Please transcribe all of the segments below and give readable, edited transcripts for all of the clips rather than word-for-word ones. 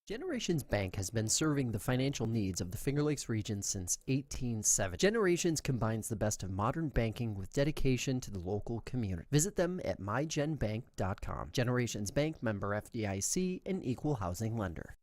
Generations Bank has been serving the financial needs of the Finger Lakes region since 1870. Generations combines the best of modern banking with dedication to the local community. Visit them at mygenbank.com. Generations Bank, member FDIC, and equal housing lender.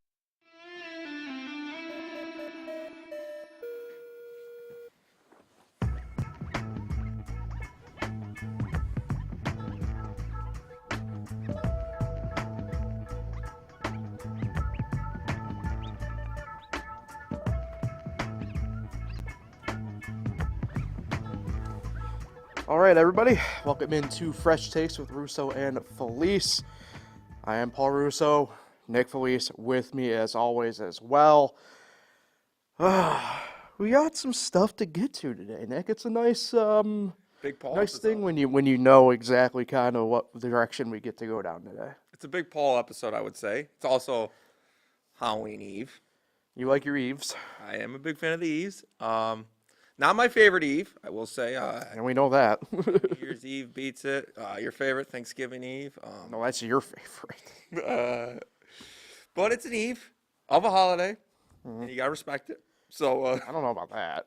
All right, everybody, welcome into Fresh Takes with Russo and Felice. I am Paul Russo, Nick Felice with me as always as well. We got some stuff to get to today, Nick. It's a nice Big Paul nice episode. thing when you know exactly kind of what direction we get to go down today. It's a big Paul episode, I would say. It's also Halloween Eve. You like your Eves, I am a big fan of the Eves. Not my favorite Eve, I will say. and we know that. New Year's Eve beats it. Your favorite, Thanksgiving Eve. No, that's your favorite. But it's an Eve of a holiday, and you got to respect it. So, I don't know about that.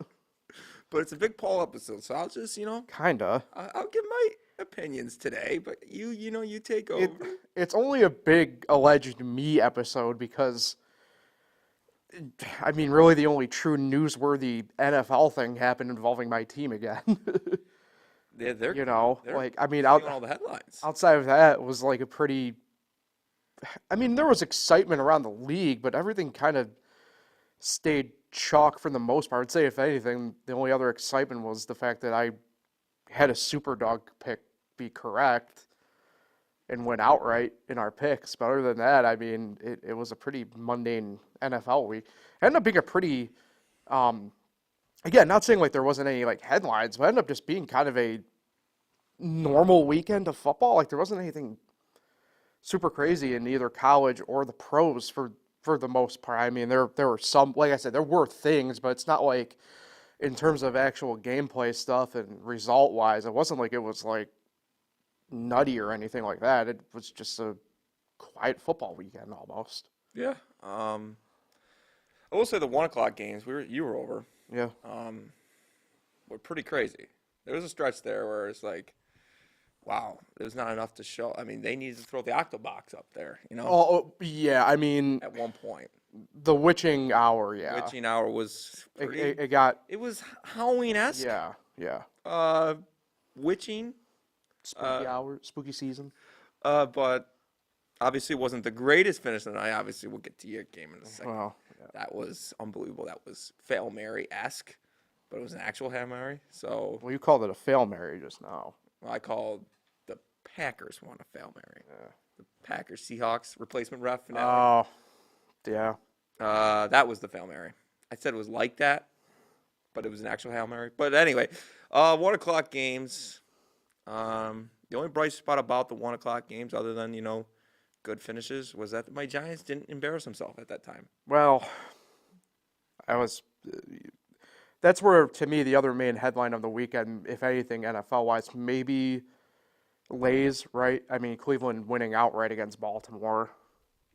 but it's a big Paul episode, so I'll just, Kinda. I'll give my opinions today, but you take over. It's only a big alleged me episode because, I mean, really the only true newsworthy NFL thing happened involving my team again. They're they're getting all the headlines. outside of that, it was like a pretty, I mean, there was excitement around the league, but everything kind of stayed chalk for the most part. I'd say, if anything, the only other excitement was the fact that I had a super dog pick be correct and went outright in our picks. But other than that, I mean, it was a pretty mundane NFL week. It ended up being a pretty, again, not saying like there wasn't any like headlines, but it ended up just being kind of a normal weekend of football. Like there wasn't anything super crazy in either college or the pros for the most part. I mean, there were some, like I said, there were things, but it's not like in terms of actual gameplay stuff and result-wise, it wasn't like it was like nutty or anything like that. It was just a quiet football weekend almost. Yeah. I will say the 1 o'clock games you were over Yeah. were pretty crazy. There was a stretch there where it's like, wow, there's not enough to show. I mean, they needed to throw the Octobox up there, Oh, yeah. I mean, at one point. the witching hour, yeah. Witching hour was pretty. It got, It was Halloween-esque. yeah. Witching, Spooky hour, spooky season. but obviously it wasn't the greatest finish of the night. Obviously, we'll get to your game in a second. Well, yeah. That was unbelievable. That was Hail Mary-esque, but it was an actual Hail Mary. So Well, you called it a Fail Mary just now. I called the Packers one a Hail Mary. Yeah. The Packers Seahawks replacement ref finale. Oh, yeah. That was the Hail Mary. I said it was like that, but it was an actual Hail Mary. But anyway, 1 o'clock games. The only bright spot about the 1 o'clock games, other than good finishes, was that my Giants didn't embarrass themselves at that time. Well, that's where, to me, the other main headline of the weekend, if anything, NFL-wise, maybe Lays, right? I mean, Cleveland winning outright against Baltimore.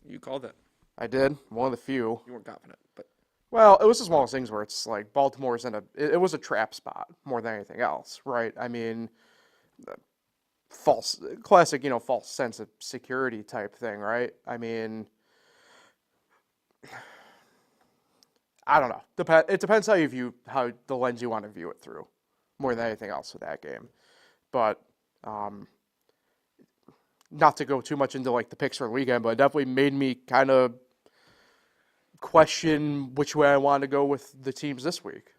You called it. I did, one of the few. You weren't confident, but Well, it was just one of those things where it's like Baltimore's it was a trap spot more than anything else, right? I mean, classic, false sense of security type thing, right? I mean, I don't know. It depends how the lens you want to view it through, more than anything else with that game. But not to go too much into like the picks for the weekend, but it definitely made me kind of question which way I want to go with the teams this week,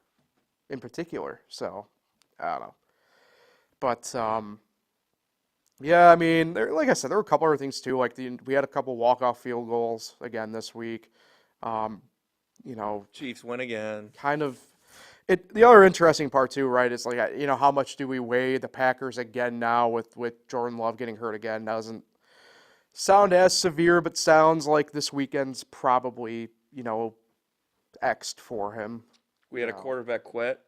in particular. So I don't know, but yeah, I mean, like I said, there were a couple other things too. Like we had a couple walk-off field goals again this week. Chiefs win again. Kind of. The other interesting part too, right, is like, how much do we weigh the Packers again now with Jordan Love getting hurt again? Doesn't sound as severe, but sounds like this weekend's probably, X'd for him. We had a quarterback quit.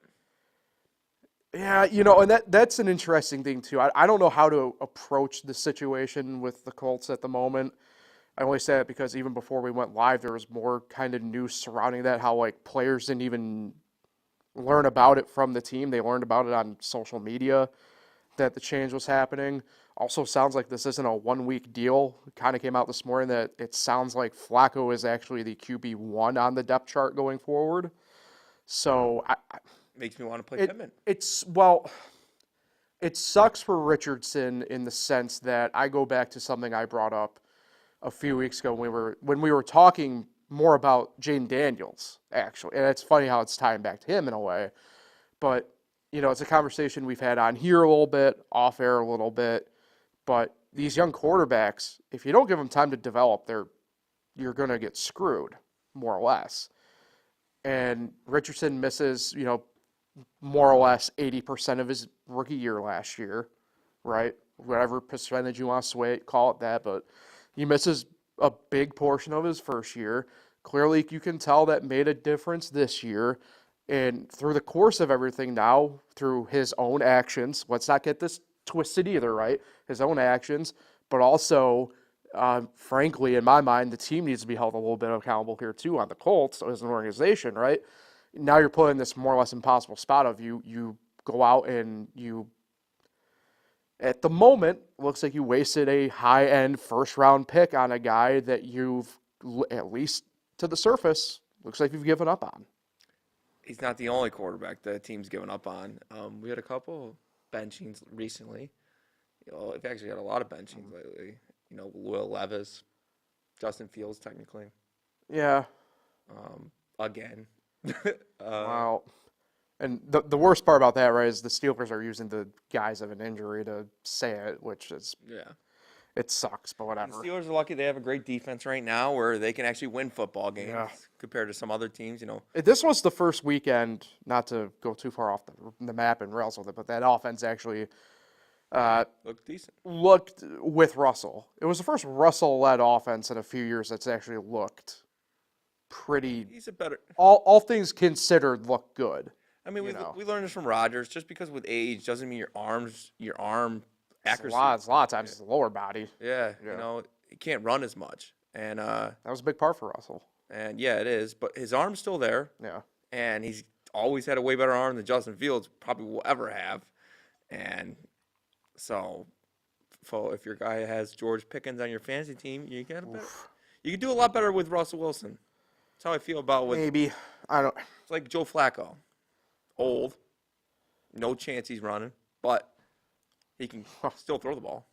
Yeah, and that's an interesting thing too. I don't know how to approach the situation with the Colts at the moment. I only say it because even before we went live, there was more kind of news surrounding that, how like players didn't even learn about it from the team. They learned about it on social media that the change was happening. Also sounds like this isn't a 1-week deal. It kind of came out this morning that it sounds like Flacco is actually the QB1 on the depth chart going forward. So Makes me want to play Pittman. it sucks for Richardson in the sense that I go back to something I brought up a few weeks ago when we were talking more about Jayden Daniels, actually. And it's funny how it's tying back to him in a way. But, it's a conversation we've had on here a little bit, off air a little bit. But these young quarterbacks, if you don't give them time to develop, you're going to get screwed, more or less. And Richardson misses, more or less 80% of his rookie year last year, right? Whatever percentage you want to call it that, but he misses a big portion of his first year. Clearly, you can tell that made a difference this year. And through the course of everything now, through his own actions, let's not get this twisted either, right? His own actions, but also, frankly, in my mind, the team needs to be held a little bit accountable here too on the Colts as an organization, right? Now you're put in this more or less impossible spot of you go out and you, at the moment, looks like you wasted a high-end first-round pick on a guy that you've, at least to the surface, looks like you've given up on. He's not the only quarterback the team's given up on. We had a couple benchings recently. We've actually had a lot of benchings lately. Will Levis, Justin Fields, technically. Yeah. Again. Wow. And the worst part about that, right, is the Steelers are using the guise of an injury to say it, which is, it sucks, but whatever. The Steelers are lucky they have a great defense right now where they can actually win football games compared to some other teams, This was the first weekend, not to go too far off the map and rails with it, but that offense actually looked decent. Looked with Russell. It was the first Russell-led offense in a few years that's actually looked pretty. He's a better. All things considered, look good. I mean, we learned this from Rodgers. Just because with age doesn't mean your arm accuracy. A lot of times it's the lower body. Yeah, he can't run as much, and that was a big part for Russell. And it is, but his arm's still there. Yeah, and he's always had a way better arm than Justin Fields probably will ever have, and so if your guy has George Pickens on your fantasy team, you can do a lot better with Russell Wilson. That's how I feel about maybe. I don't. It's like Joe Flacco. Old, no chance he's running, but he can still throw the ball.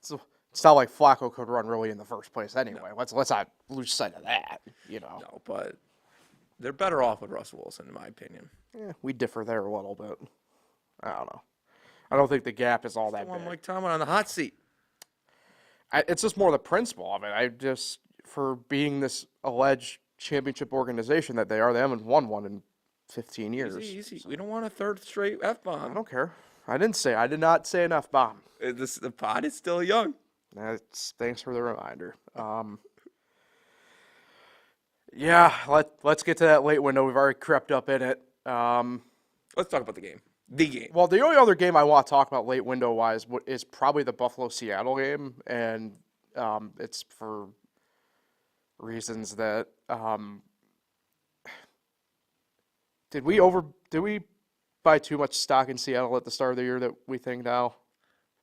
It's not like Flacco could run really in the first place anyway. No. Let's not lose sight of that. No, but they're better off with Russell Wilson, in my opinion. Yeah, we differ there a little bit. I don't know. I don't think the gap is all that big. Mike Tomlin on the hot seat. It's just more the principle of it. For being this alleged championship organization that they haven't won one in 15 years. Easy. So. We don't want a third straight F-bomb. I don't care. I did not say an F-bomb. The pod is still young. Thanks for the reminder. Let's get to that late window. We've already crept up in it. Let's talk about the game. The game. Well, the only other game I want to talk about late window-wise is probably the Buffalo-Seattle game, and it's for reasons that did we buy too much stock in Seattle at the start of the year that we think now?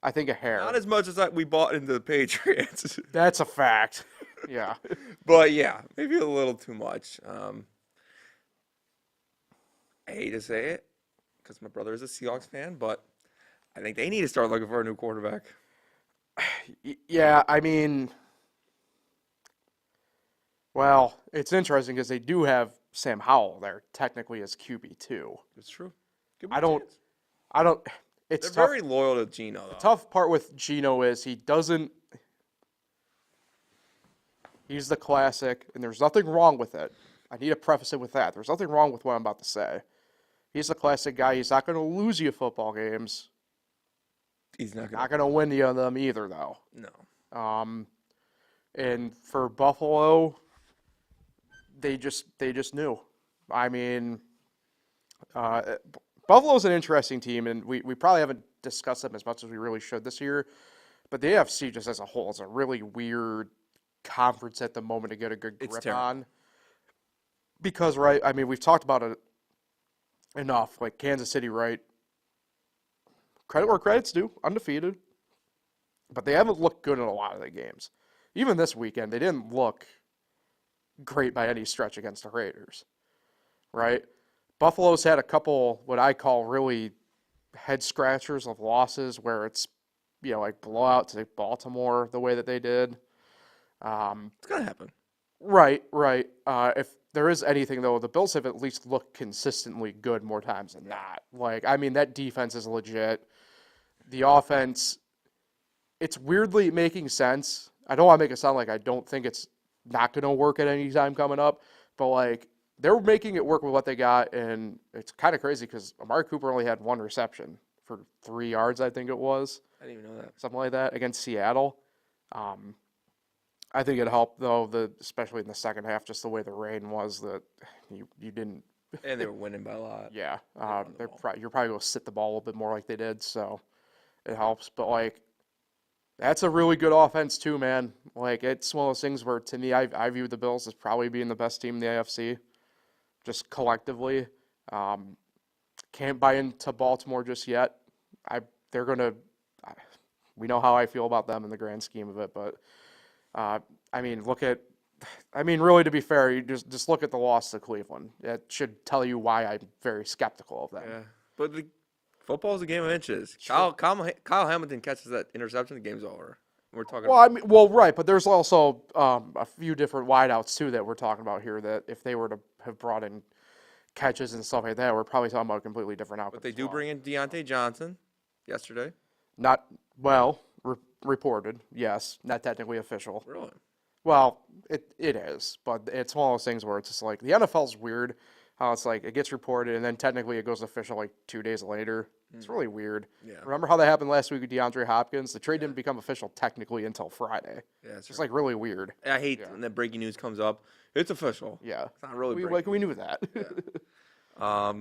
I think a hair. Not as much as we bought into the Patriots. That's a fact. Yeah. But maybe a little too much. I hate to say it because my brother is a Seahawks fan, but I think they need to start looking for a new quarterback. Yeah, I mean, well, it's interesting because they do have Sam Howell there technically as QB2. It's true. I don't. It's They're tough. Very loyal to Geno, though. The tough part with Geno is he's the classic, and there's nothing wrong with it. I need to preface it with that. There's nothing wrong with what I'm about to say. He's the classic guy. He's not going to lose you football games. He's not going to win you them either, though. No. And for Buffalo, they just knew. I mean, Buffalo's an interesting team, and we probably haven't discussed them as much as we really should this year. But the AFC just as a whole is a really weird conference at the moment to get a good It's grip terrible. on. Because, right, I mean, we've talked about it enough. Like, Kansas City, right? Credit where credit's due, undefeated. But they haven't looked good in a lot of the games. Even this weekend, they didn't look great by any stretch against the Raiders, right? Buffalo's had a couple what I call really head scratchers of losses where it's, like blowout to Baltimore the way that they did. It's gonna happen. Right. If there is anything, though, the Bills have at least looked consistently good more times than not. Like, I mean, that defense is legit. The offense, it's weirdly making sense. I don't want to make it sound like I don't think it's not going to work at any time coming up, but, like, they're making it work with what they got, and it's kind of crazy because Amari Cooper only had 1 reception for 3 yards, I think it was. I didn't even know that. Something like that, against Seattle. I think it helped, though, especially in the second half, just the way the rain was, that you didn't. And they were winning by a lot. Yeah, run the ball. you're probably going to sit the ball a little bit more like they did, so it helps. But, like, that's a really good offense, too, man. Like, it's one of those things where, to me, I view the Bills as probably being the best team in the AFC, just collectively. Can't buy into Baltimore just yet. They're going to – we know how I feel about them in the grand scheme of it, but – really, to be fair, you just look at the loss to Cleveland. It should tell you why I'm very skeptical of them. Yeah, but football is a game of inches. Sure. Kyle Hamilton catches that interception, the game's over. We're talking. Right, but there's also a few different wideouts too that we're talking about here. That if they were to have brought in catches and stuff like that, we're probably talking about a completely different outcome. But they do bring in Deontay Johnson yesterday. Not well reported. Yes, not technically official. Really? Well, it is, but it's one of those things where it's just like the NFL's weird. How it's like it gets reported and then technically it goes official like 2 days later. It's really weird. Yeah. Remember how that happened last week with DeAndre Hopkins? The trade didn't become official technically until Friday. Yeah, It's just like really weird. And I hate when that breaking news comes up. It's official. Yeah. It's not really we knew that. Yeah.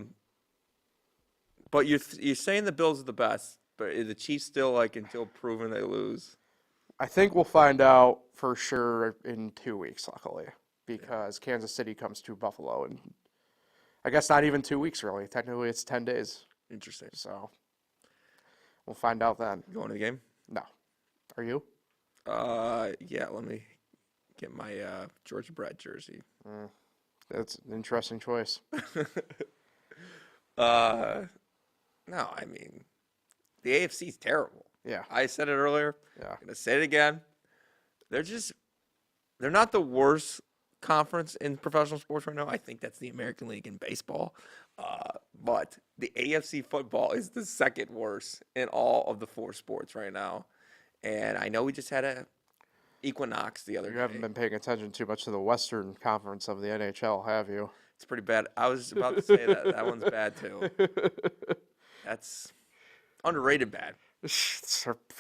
But you're saying the Bills are the best, but is the Chiefs still like until proven they lose? I think we'll find out for sure in 2 weeks, luckily, because Kansas City comes to Buffalo, and I guess not even 2 weeks, really. Technically, it's 10 days. Interesting. So we'll find out then. You going to the game? No. Are you? Yeah. Let me get my Georgia Brett jersey. That's an interesting choice. No, I mean, the AFC is terrible. Yeah. I said it earlier. Yeah. I'm going to say it again. They're not the worst conference in professional sports right now. I think that's the American League in baseball. But the AFC football is the second worst in all of the 4 sports right now. And I know we just had a equinox the other day. You haven't been paying attention too much to the Western Conference of the NHL, have you? It's pretty bad. I was about to say that. That one's bad, too. That's underrated bad.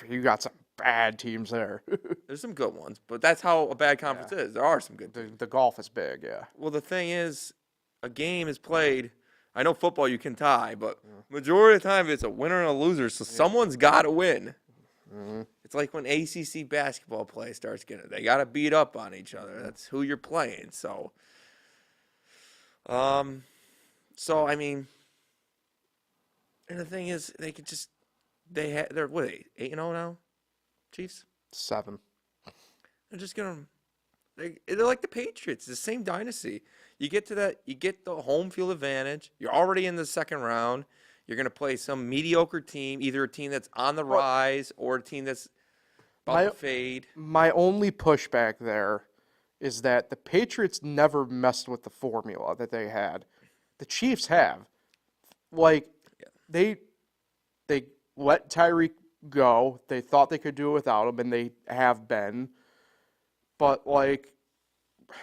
You got some bad teams there. There's some good ones, but that's how a bad conference is. There are some good teams. The golf is big, yeah. Well, the thing is, a game is played. I know football you can tie, but majority of the time it's a winner and a loser, so someone's got to win. Mm-hmm. It's like when ACC basketball play starts getting, they got to beat up on each other. That's who you're playing. So, I mean, and the thing is, they could just, they're what, 8-0 now, Chiefs? 7. They're just gonna, they're like the Patriots, the same dynasty. You get to that, you get the home field advantage. You're already in the second round. You're gonna play some mediocre team, either a team that's on the rise or a team that's about to fade. My only pushback there is that the Patriots never messed with the formula that they had. The Chiefs have. Like, they let Tyreek go. They thought they could do it without him, and they have been. But, like, I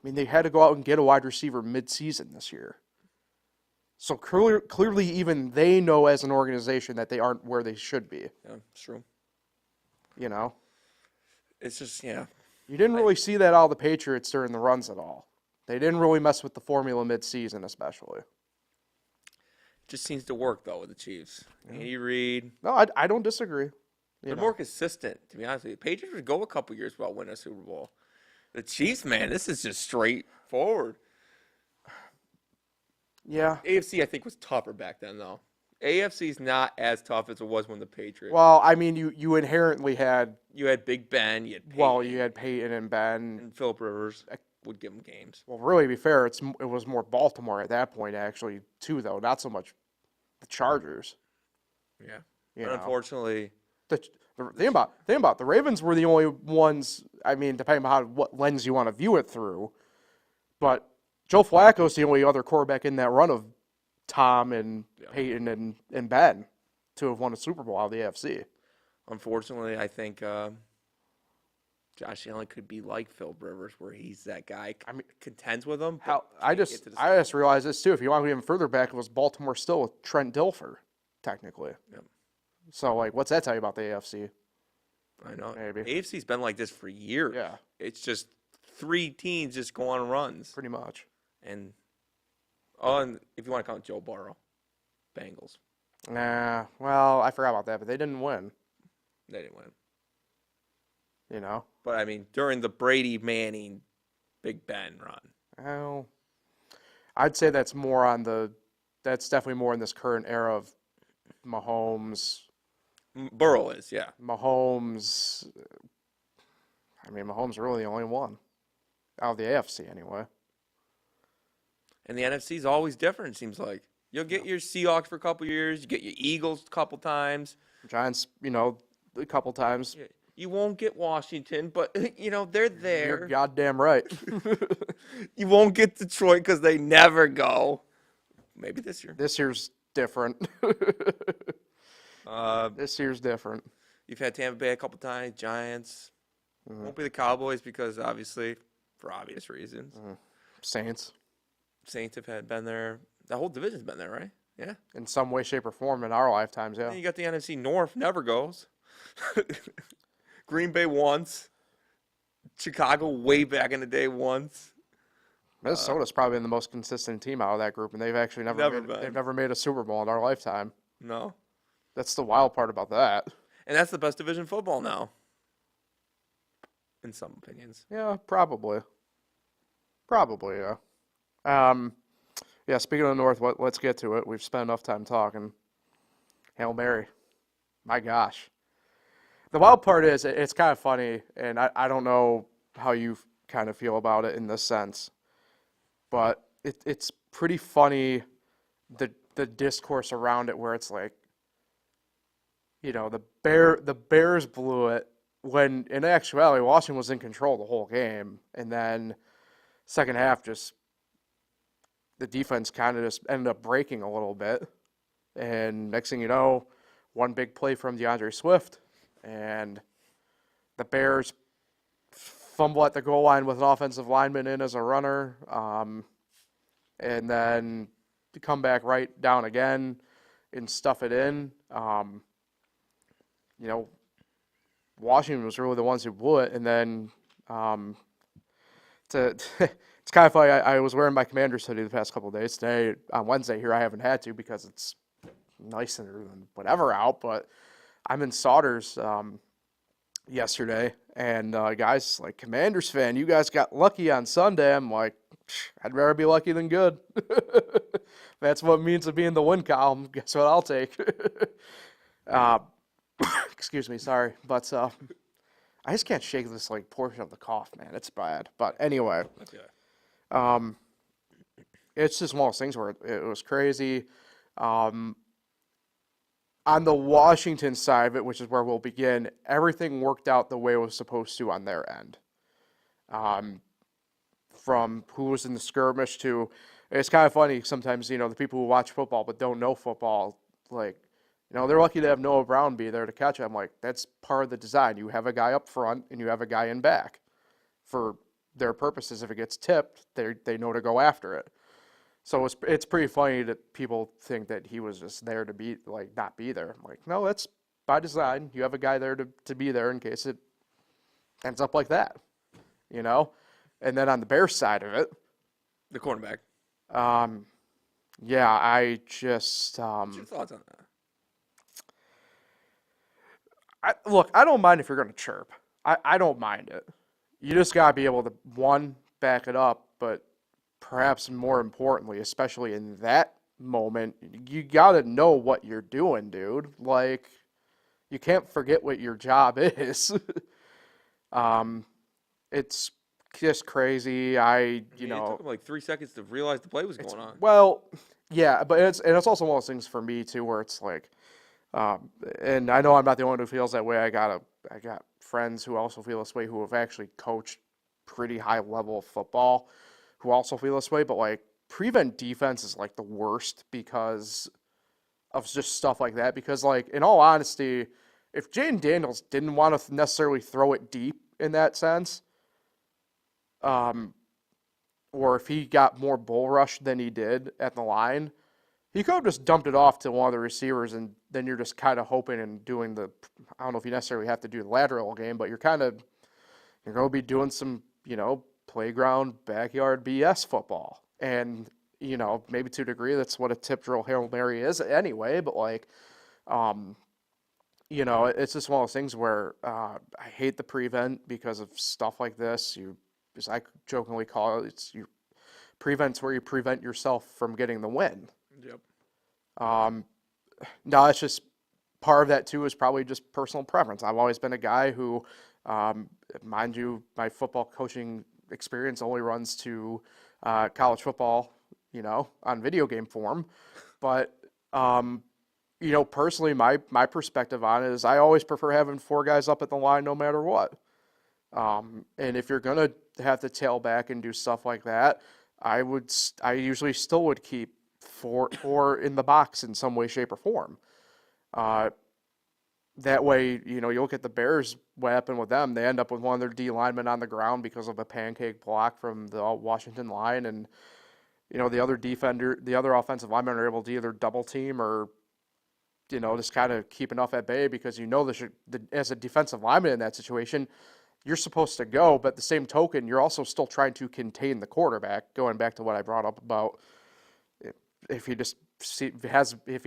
mean, they had to go out and get a wide receiver mid-season this year. So clearly even they know as an organization that they aren't where they should be. Yeah, it's true. You know? It's just, yeah. You didn't really see that out of the Patriots during the runs at all. They didn't really mess with the formula mid-season especially. Just seems to work, though, with the Chiefs. Andy Reid. No, I don't disagree. They're more consistent, to be honest with you. Patriots would go a couple years without winning a Super Bowl. The Chiefs, man, this is just straightforward. Yeah. AFC, I think, was tougher back then, though. AFC's not as tough as it was when the Patriots. Well, I mean, you inherently had You had Big Ben, you had Peyton, you had Peyton and Ben. and Philip Rivers would give them games. Well, really, to be fair, it was more Baltimore at that point, actually, too, though. Not so much the Chargers. Yeah. You But know. unfortunately, The thing about the Ravens were the only ones. I mean, depending on what lens you want to view it through, but Joe Flacco's the only other quarterback in that run of Tom and Peyton and Ben to have won a Super Bowl out of the AFC. unfortunately, I think Josh Allen could be like Phil Rivers, where he's that guy. I mean, contends with him. I just realized this too. If you want to go even further back, it was Baltimore still with Trent Dilfer, technically. Yep. So, like, what's that tell you about the AFC? I know. Maybe. AFC's been like this for years. Yeah. It's just 3 teams just go on runs. Pretty much. And if you want to count Joe Burrow, Bengals. Nah, well, I forgot about that, but they didn't win, They didn't win. you know? But, I mean, during the Brady, Manning, Big Ben run. Well, I'd say that's definitely more in this current era of Mahomes. Burrow is, yeah. Mahomes are really the only one out of the AFC anyway. And the NFC's always different, it seems like. You'll get your Seahawks for a couple years. You get your Eagles a couple times. Giants, a couple times. You won't get Washington, but, they're there. You're goddamn right. You won't get Detroit because they never go. Maybe this year. This year's different. This year's different. You've had Tampa Bay a couple times, Giants. Won't be the Cowboys because, obviously, for obvious reasons. Saints. Saints have been there. The whole division's been there, right? Yeah. In some way, shape, or form in our lifetimes, yeah. And you got the NFC North, never goes. Green Bay once. Chicago way back in the day once. Minnesota's probably been the most consistent team out of that group, and they've actually never made a Super Bowl in our lifetime. No. That's the wild part about that. And that's the best division football now. In some opinions. Yeah, probably. Probably, yeah. Yeah, speaking of the North, let's get to it. We've spent enough time talking. Hail Mary. My gosh. The wild part is, it's kind of funny, and I don't know how you kind of feel about it in this sense, but it's pretty funny, the discourse around it, where it's like, the Bears blew it when, in actuality, Washington was in control the whole game, and then second half, just the defense kind of just ended up breaking a little bit, and next thing you know, one big play from DeAndre Swift, and the Bears fumble at the goal line with an offensive lineman in as a runner, and then come back right down again and stuff it in. Washington was really the ones who blew it, and then it's kind of funny. I was wearing my Commander's hoodie the past couple of days. Today, on Wednesday here, I haven't had to because it's nicer than whatever out, but I'm in Sauter's yesterday, and guys, like, Commanders fan, you guys got lucky on Sunday. I'm like, I'd rather be lucky than good. That's what it means to be in the win column. Guess what I'll take. Excuse me, sorry, but I just can't shake this portion of the cough, man. It's bad. But anyway, it's just one of those things where it was crazy. On the Washington side of it, which is where we'll begin, everything worked out the way it was supposed to on their end. From who was in the skirmish to, it's kind of funny sometimes, the people who watch football but don't know football, they're lucky to have Noah Brown be there to catch it. I'm like, that's part of the design. You have a guy up front and you have a guy in back. For their purposes, if it gets tipped, they know to go after it. So it's pretty funny that people think that he was just there to be, not be there. I'm like, no, that's by design. You have a guy there to be there in case it ends up like that, And then on the Bears side of it, The cornerback. yeah, I just What's your thoughts on that? Look, I don't mind if you're going to chirp. I don't mind it. You just got to be able to, one, back it up, but perhaps more importantly, especially in that moment, you got to know what you're doing, dude. Like, you can't forget what your job is. It's just crazy. It took him like 3 seconds to realize the play was going on. Well, yeah, but it's also one of those things for me too, where it's like, and I know I'm not the only one who feels that way. I got friends who also feel this way, who have actually coached pretty high level football, who also feel this way. But like, prevent defense is like the worst because of just stuff like that. Because like, in all honesty, if Jayden Daniels didn't want to necessarily throw it deep in that sense, or if he got more bull rush than he did at the line, he could have just dumped it off to one of the receivers, and then you're just kind of hoping and doing the, I don't know if you necessarily have to do the lateral game, but you're going to be doing some, playground, backyard BS football. And, maybe to a degree, that's what a tip drill Hail Mary is anyway, but like, it's just one of those things where I hate the prevent because of stuff like this. As I jokingly call it, prevent's where you prevent yourself from getting the win. Yep. No, it's just part of that too is probably just personal preference. I've always been a guy who, mind you, my football coaching experience only runs to college football, on video game form. But, personally, my perspective on it is I always prefer having 4 guys up at the line no matter what. And if you're going to have to tail back and do stuff like that, I usually still would keep 4 in the box in some way, shape, or form. That way, you look at the Bears, what happened with them. They end up with one of their D linemen on the ground because of a pancake block from the Washington line. And, the other offensive linemen are able to either double team or, just kind of keep enough at bay because as a defensive lineman in that situation, you're supposed to go, but the same token, you're also still trying to contain the quarterback, going back to what I brought up about if he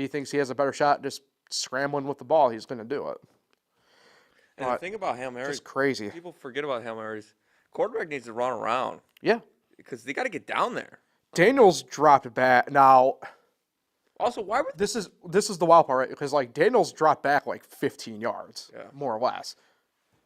thinks he has a better shot just scrambling with the ball, he's going to do it. And the thing about Hail Marys, it's crazy. People forget about Hail Marys. Quarterback needs to run around. Yeah. Because they got to get down there. Daniels dropped back. Now, also, why would this is the wild part, right? Because like Daniels dropped back like 15 yards, more or less.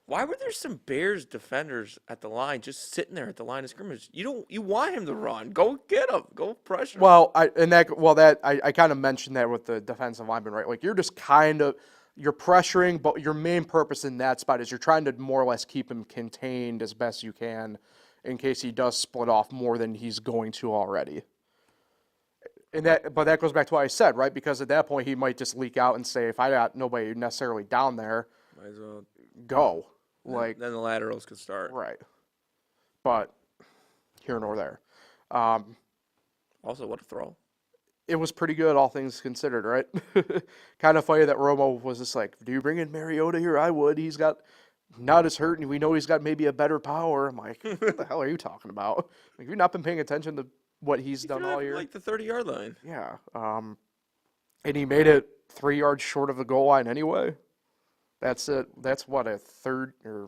Why were there some Bears defenders at the line just sitting there at the line of scrimmage? You want him to run. Go get him. Go pressure him. Well, I kind of mentioned that with the defensive lineman, right? Like you're pressuring, but your main purpose in that spot is you're trying to more or less keep him contained as best you can in case he does split off more than he's going to already. But that goes back to what I said, right? Because at that point he might just leak out and say, if I got nobody necessarily down there, might as well go. Then the laterals could start. Right. But here nor there. Also, what a throw. It was pretty good, all things considered, right? Kind of funny that Romo was just like, do you bring in Mariota here? I would. He's got not as hurt, and we know he's got maybe a better power. I'm like, what the hell are you talking about? Like, you've not been paying attention to what he's done all year? Like the 30-yard line. Yeah. And he made it 3 yards short of the goal line anyway. That's it. That's what, a third air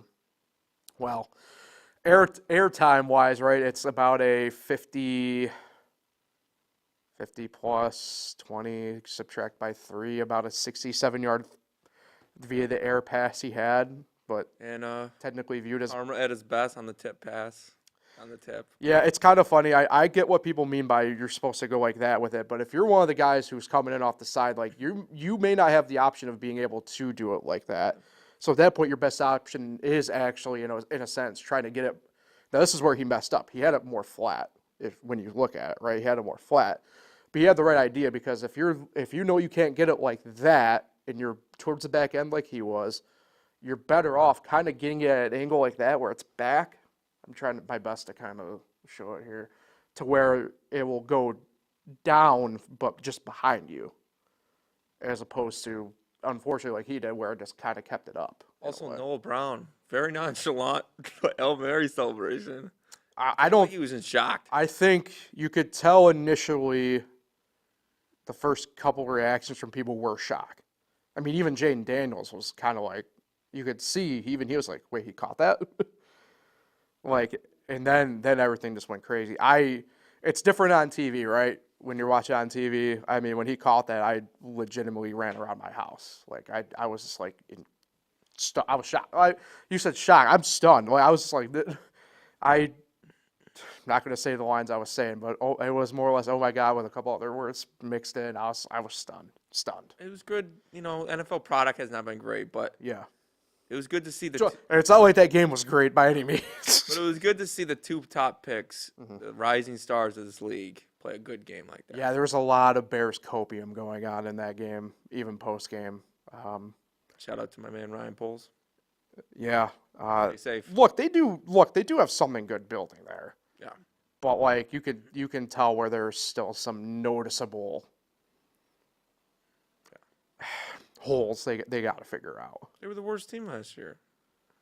time wise, right? It's about a 50 plus 20, subtract by 3, about a 67-yard via the air pass he had, but technically viewed as armor at his best on the tip pass. On the tip. Yeah, it's kind of funny. I get what people mean by you're supposed to go like that with it, but if you're one of the guys who's coming in off the side, like you may not have the option of being able to do it like that. So at that point, your best option is actually, in a sense, trying to get it. Now this is where he messed up. He had it more flat. When you look at it, right, he had it more flat, but he had the right idea because if you know you can't get it like that and you're towards the back end like he was, you're better off kind of getting it at an angle like that where it's back. I'm trying my best to kind of show it here, to where it will go down, but just behind you, as opposed to, unfortunately, like he did, where it just kind of kept it up. Also, Noah Brown, very nonchalant Hail Mary celebration. I don't. He was in shock. I think you could tell initially the first couple reactions from people were shock. I mean, even Jayden Daniels was kind of like, You could see even he was like, wait, he caught that? Like, and then everything just went crazy. It's different on TV, right? When you're watching on TV, I mean, when he caught that, I legitimately ran around my house. Like, I was just like, I was shocked. You said shocked. I'm stunned. Like, I was just like, I'm not going to say the lines I was saying, but it was more or less, oh my God, with a couple other words mixed in. I was stunned. It was good. NFL product has not been great, but Yeah. it was good to see It's not like that game was great by any means. but it was good to see the two top picks, Mm-hmm. the rising stars of this league, play a good game like that. Yeah, there was a lot of Bears copium going on in that game, even post game. Shout out to my man Ryan Poles. Yeah. Stay safe. Look, they do have something good building there. Yeah. But like you can tell where there's still some noticeable holes they got to figure out. They were the worst team last year.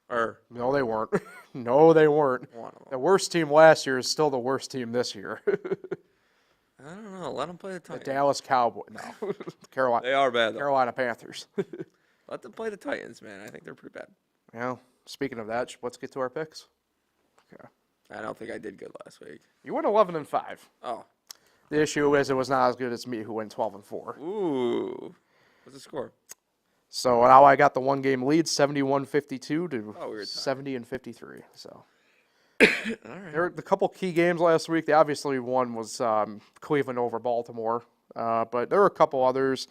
Or No, they weren't. No, they weren't. one of them. The worst team last year is still the worst team this year. I don't know. Let them play the The Titans. Dallas Cowboys. No. Carolina. They are bad, though. Carolina Panthers. Let them play the Titans, man. I think they're pretty bad. Well, speaking of that, let's get to our picks. Okay. I don't think I did good last week. You went 11-5. Oh. The issue is it was not as good as me, who went 12-4. Ooh. What's the score? So now I got the one-game lead, 71-52 to Oh, we were tied. 70-53. So All right. there were a couple key games last week. The obviously one was Cleveland over Baltimore, but there were a couple others.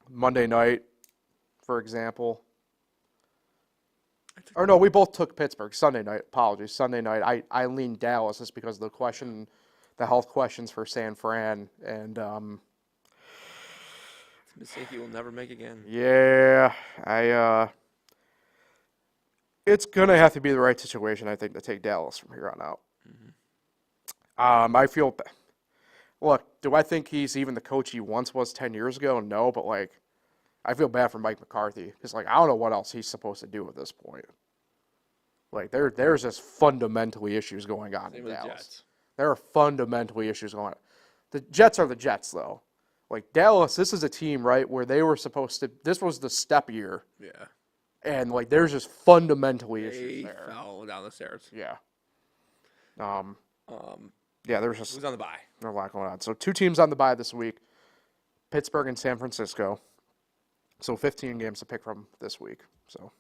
Monday night, for example. Or no, we both took Pittsburgh. Sunday night, apologies. Sunday night, I leaned Dallas just because of the health questions for San Fran, and It's a mistake you will never make again. yeah, it's gonna have to be the right situation, I think, to take Dallas from here on out. I feel. Look, do I think he's even the coach he once was 10 years ago? No, but like, I feel bad for Mike McCarthy because like I don't know what else he's supposed to do at this point. Like there's just fundamentally issues going on Same in with the Dallas. Jets. There are fundamentally issues going on. The Jets are the Jets, though. Like Dallas, this is a team, right, where they were supposed to. This was the step year, Yeah. and like there's just fundamentally issues They there. fell down the stairs. Yeah. Yeah, there's just Who's on the bye? a lot going on. So 2 teams on the bye this week, Pittsburgh and San Francisco. So 15 games to pick from this week. So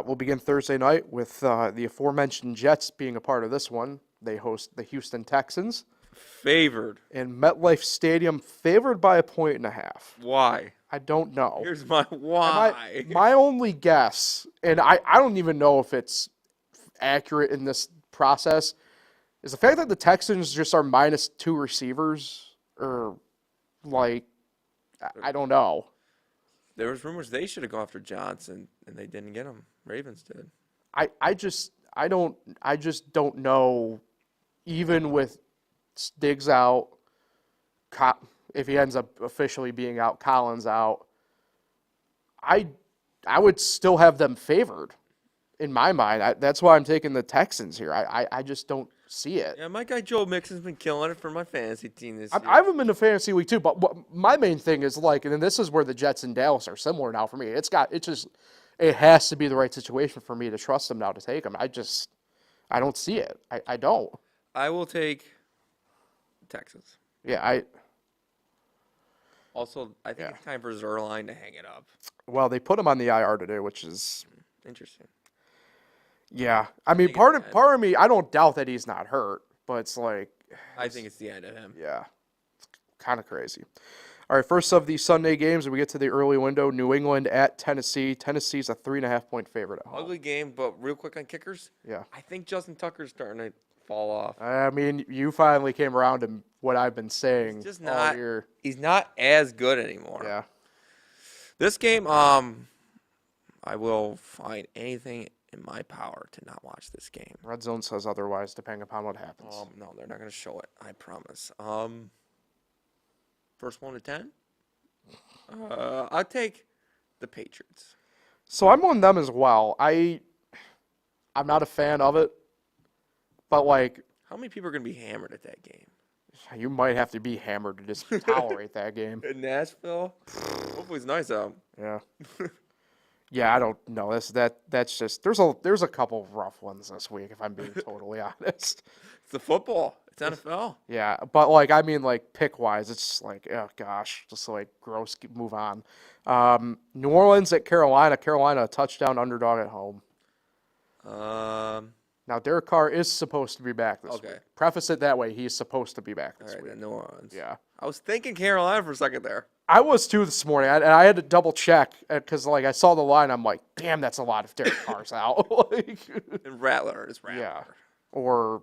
we'll begin Thursday night with the aforementioned Jets being a part of this one. They host the Houston Texans Favored. in MetLife Stadium, favored by 1.5. Why? I don't know. Here's my why. My only guess, and I don't even know if it's accurate in this process, is the fact that the Texans just are -2 receivers, or like, I don't know. There was rumors they should have gone after Johnson, and they didn't get him. Ravens did. I just don't know, even with Diggs out, if he ends up officially being out, Collins out, I would still have them favored in my mind. That's why I'm taking the Texans here. I just don't see it. Yeah, my guy Joe Mixon's been killing it for my fantasy team this year. I have them in the fantasy week too, but my main thing is like, and this is where the Jets and Dallas are similar now for me. It has to be the right situation for me to trust them now to take them. I don't see it. I don't. I will take Texans. Yeah, Also, I think it's time for Zerline to hang it up. well, they put him on the IR today, which is, Interesting. yeah. I mean, think part it's of me, I don't doubt that he's not hurt, but it's like, I think it's the end of him. yeah, it's kind of crazy. All right, first of the Sunday games, we get to the early window. New England at Tennessee. Tennessee's a 3.5-point favorite at home. Ugly game, but real quick on kickers. Yeah. I think Justin Tucker's starting to fall off. I mean, you finally came around to what I've been saying He's just all not. year. He's not as good anymore. Yeah. This game, I will find anything in my power to not watch this game. Red Zone says otherwise, depending upon what happens. No, they're not going to show it. I promise. First 1 to 10. I'll take the Patriots. So I'm on them as well. I'm not a fan of it, but like, How many people are going to be hammered at that game? you might have to be hammered to just tolerate that game. In Nashville? Hopefully it's nice out. Yeah. Yeah, I don't know. That's just there's a couple of rough ones this week, if I'm being totally honest. It's the football. It's NFL. Yeah, but like I mean, like pick wise, it's just like oh gosh, just like gross. Move on. New Orleans at Carolina. Carolina a touchdown underdog at home. Now Derek Carr is supposed to be back this Okay. week. Preface it that way. He's supposed to be back All this right, week. then New Orleans. Yeah. I was thinking Carolina for a second there. I was too this morning, and I had to double check because like I saw the line. I'm like, damn, that's a lot if Derek Carr's out. Like, And Rattler is Rattler. yeah, or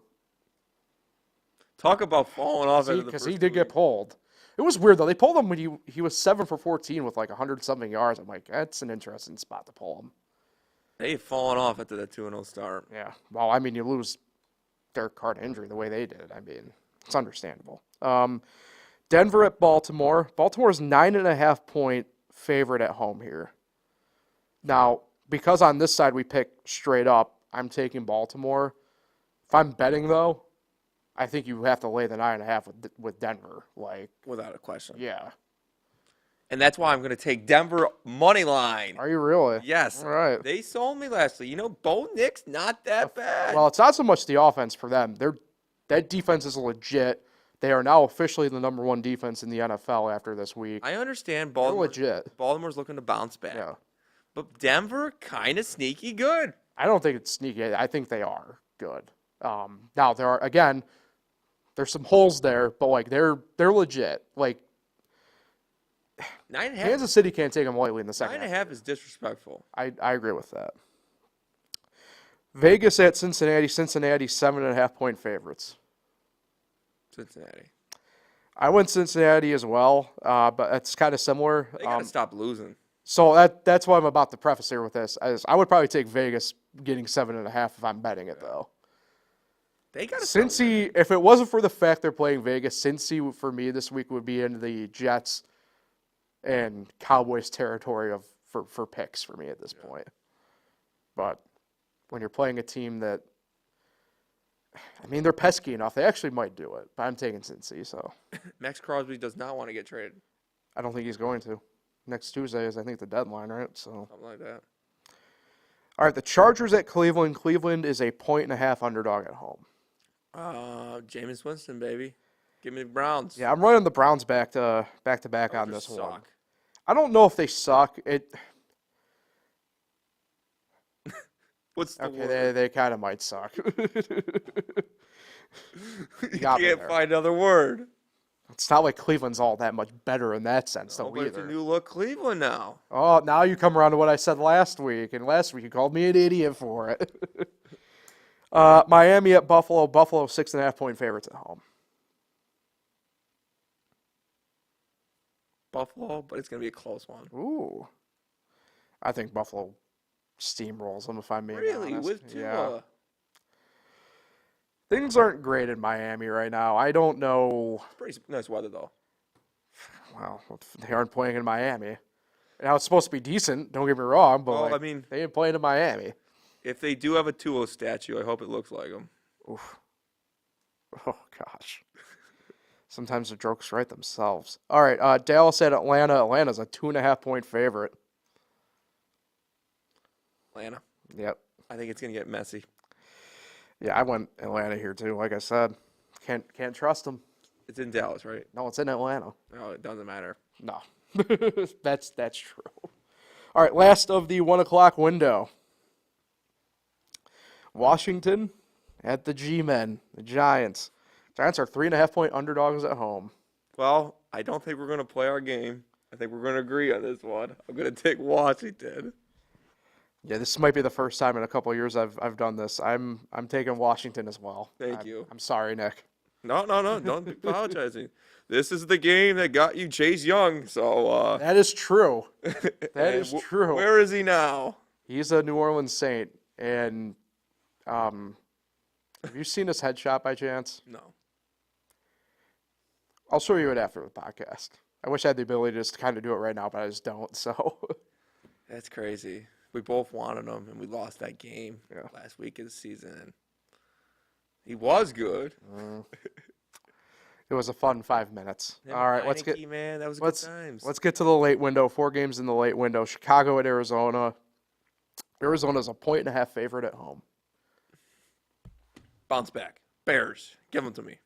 Talk about falling off after the because first he 2 did get weeks. pulled. It was weird though. They pulled him when he was 7 for 14 with like 100 something yards. I'm like, that's an interesting spot to pull him. They've fallen off after that 2-0 start. Yeah. Well, I mean, you lose Derek Carr to injury the way they did. I mean, it's understandable. Denver at Baltimore. Baltimore's 9.5 point favorite at home here. Now, because on this side we pick straight up, I'm taking Baltimore. If I'm betting though, I think you have to lay the 9.5 with Denver. Like, Without a question. yeah. And that's why I'm going to take Denver money line. Are you really? Yes. All right. They sold me last week. You know, Bo Nick's not that bad. Well, it's not so much the offense for them. That defense is legit. They are now officially the number 1 defense in the NFL after this week. I understand They're legit. Baltimore's looking to bounce back. Yeah. But Denver, kind of sneaky good. I don't think it's sneaky. I think they are good. Now there are again, there's some holes there, but like they're legit. Like 9.5. Kansas City can't take them lightly in the second half. 9.5 is disrespectful. I agree with that. Vegas at Cincinnati. Cincinnati 7.5 point favorites. Cincinnati. I went Cincinnati as well, but it's kind of similar. They got to stop losing. So that's why I'm about to preface here with this. I would probably take Vegas getting 7.5 if I'm betting it though. They got to Cincy, if it wasn't for the fact they're playing Vegas, Cincy for me this week would be in the Jets and Cowboys territory for picks for me at this point. But when you're playing a team that, I mean, they're pesky enough, they actually might do it. But I'm taking Cincy, so Max Crosby does not want to get traded. I don't think he's going to. Next Tuesday is, I think, the deadline, right? So Something like that. all right, the Chargers at Cleveland. Cleveland is a 1.5 underdog at home. Jameis Winston, baby. Give me the Browns. Yeah, I'm running the Browns back to back on Chargers this one. suck. I don't know if they suck. What's the Okay, word? they kind of might suck. You got me can't there. find another word. It's not like Cleveland's all that much better in that sense, Oh, though, but it's a either. new look Cleveland now. Oh, now you come around to what I said last week, and last week you called me an idiot for it. Miami at Buffalo. Buffalo 6.5 point favorites at home. Buffalo, but it's going to be a close one. Ooh, I think Buffalo steamrolls them if I'm being Really? honest. With Tua? Yeah. Things aren't great in Miami right now. I don't know. It's pretty nice weather, though. Well, they aren't playing in Miami. Now it's supposed to be decent. Don't get me wrong, but Well, like, I mean, they ain't playing in Miami. if they do have a Tua statue, I hope it looks like him. Oof. Oh gosh. Sometimes the jokes write themselves. All right, Dallas at Atlanta. Atlanta's a 2.5 point favorite. Atlanta. Yep. I think it's going to get messy. Yeah, I went Atlanta here too. Like I said, can't trust them. It's in Dallas, right? No, it's in Atlanta. No, it doesn't matter. No, that's true. All right, last of the 1 o'clock window. Washington at the G-Men, the Giants. Giants are 3.5 point underdogs at home. Well, I don't think we're going to play our game. I think we're going to agree on this one. I'm going to take Washington. Yeah, this might be the first time in a couple of years I've done this. I'm taking Washington as well. Thank you. I'm sorry, Nick. No, don't be apologizing. This is the game that got you Chase Young, so That is true. That and is true. Where is he now? He's a New Orleans Saint, and have you seen his headshot by chance? No. I'll show you it after the podcast. I wish I had the ability to just kind of do it right now, but I just don't. So That's crazy. We both wanted him, and we lost that game Yeah. last week of the season. He was good. it was a fun 5 minutes. Him All and right, let's get Heineke, man, that was let's good times. let's get to the late window. 4 games in the late window. Chicago at Arizona. Arizona's a 1.5 favorite at home. Bounce back. Bears. Give them to me.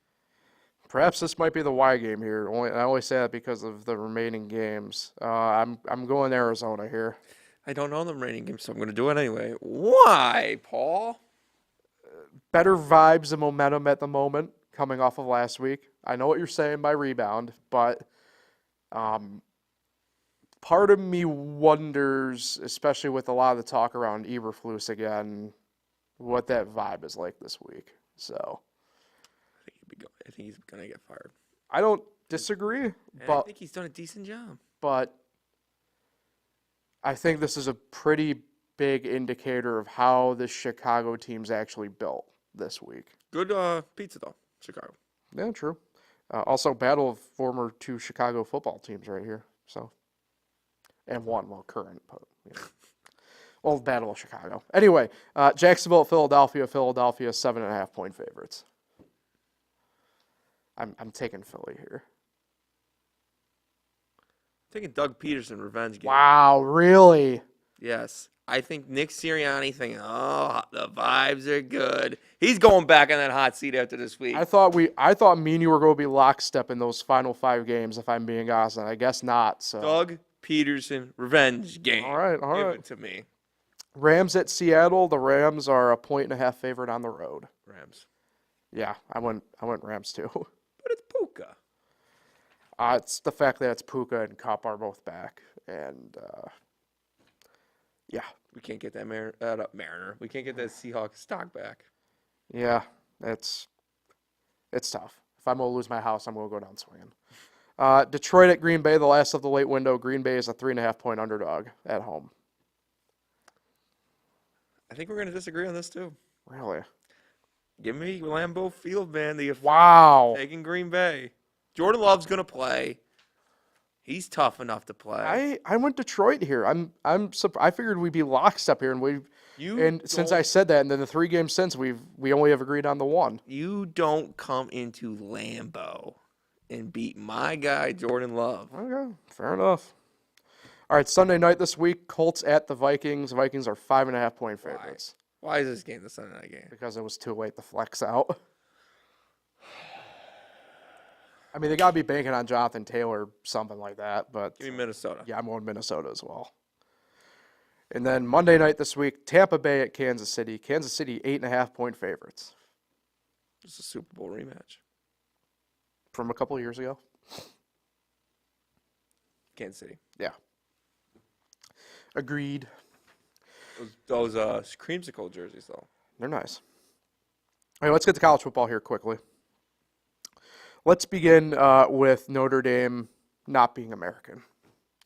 Perhaps this might be the Y game here. I only say that because of the remaining games. I'm going Arizona here. I don't know the remaining games, so I'm going to do it anyway. Why, Paul? Better vibes and momentum at the moment coming off of last week. I know what you're saying by rebound, but part of me wonders, especially with a lot of the talk around Eberflus again, what that vibe is like this week. So I think he's going to get fired. I don't disagree, I think he's done a decent job. But I think this is a pretty big indicator of how the Chicago team's actually built this week. Good pizza, though, Chicago. Yeah, true. Also, battle of former 2 Chicago football teams right here. So, and one, current, but old battle of Chicago. Anyway, Jacksonville, Philadelphia, 7.5 point favorites. I'm taking Philly here. Taking Doug Peterson revenge game. Wow, really? Yes. I think Nick Sirianni thinking, oh, the vibes are good. He's going back on that hot seat after this week. I thought me and you were going to be lockstep in those final 5 games, if I'm being honest, and I guess not. So Doug Peterson revenge game. All right. Give it to me. Rams at Seattle. The Rams are a 1.5 favorite on the road. Rams. Yeah, I went Rams too. But it's Puka. It's the fact that it's Puka and Kupp are both back, and yeah. We can't get that Mariner. We can't get that Seahawks stock back. Yeah, it's tough. If I'm going to lose my house, I'm going to go down swinging. Detroit at Green Bay, the last of the late window. Green Bay is a 3.5 point underdog at home. I think we're going to disagree on this, too. Really? Give me Lambeau Field, man. Wow. Taking Green Bay. Jordan Love's going to play. He's tough enough to play. I went Detroit here. I figured we'd be lockstep here, and since I said that, and then the 3 games since we only have agreed on the 1. You don't come into Lambeau and beat my guy Jordan Love. Okay, fair enough. All right, Sunday night this week, Colts at the Vikings. Vikings are 5.5 point favorites. Why is this game the Sunday night game? Because it was too late to flex out. I mean, they got to be banking on Jonathan Taylor, something like that. But Give me Minnesota. Yeah, I'm going Minnesota as well. And then Monday night this week, Tampa Bay at Kansas City. Kansas City, 8.5 point favorites. It's a Super Bowl rematch. From a couple of years ago. Kansas City. Yeah. Agreed. Those creamsicle jerseys, though. They're nice. All right, let's get to college football here quickly. Let's begin with Notre Dame not being American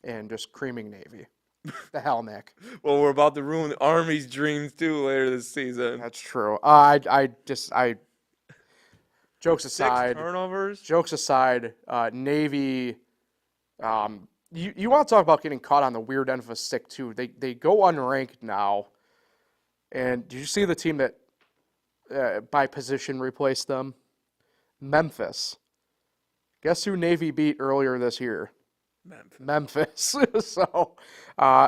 and just creaming Navy. The hell, Nick. Well, we're about to ruin the Army's dreams, too, later this season. That's true. Jokes aside. 6 turnovers? Jokes aside, Navy, you want to talk about getting caught on the weird end of a stick, too. They go unranked now. And did you see the team that by position replaced them? Memphis. Guess who Navy beat earlier this year? Memphis. So,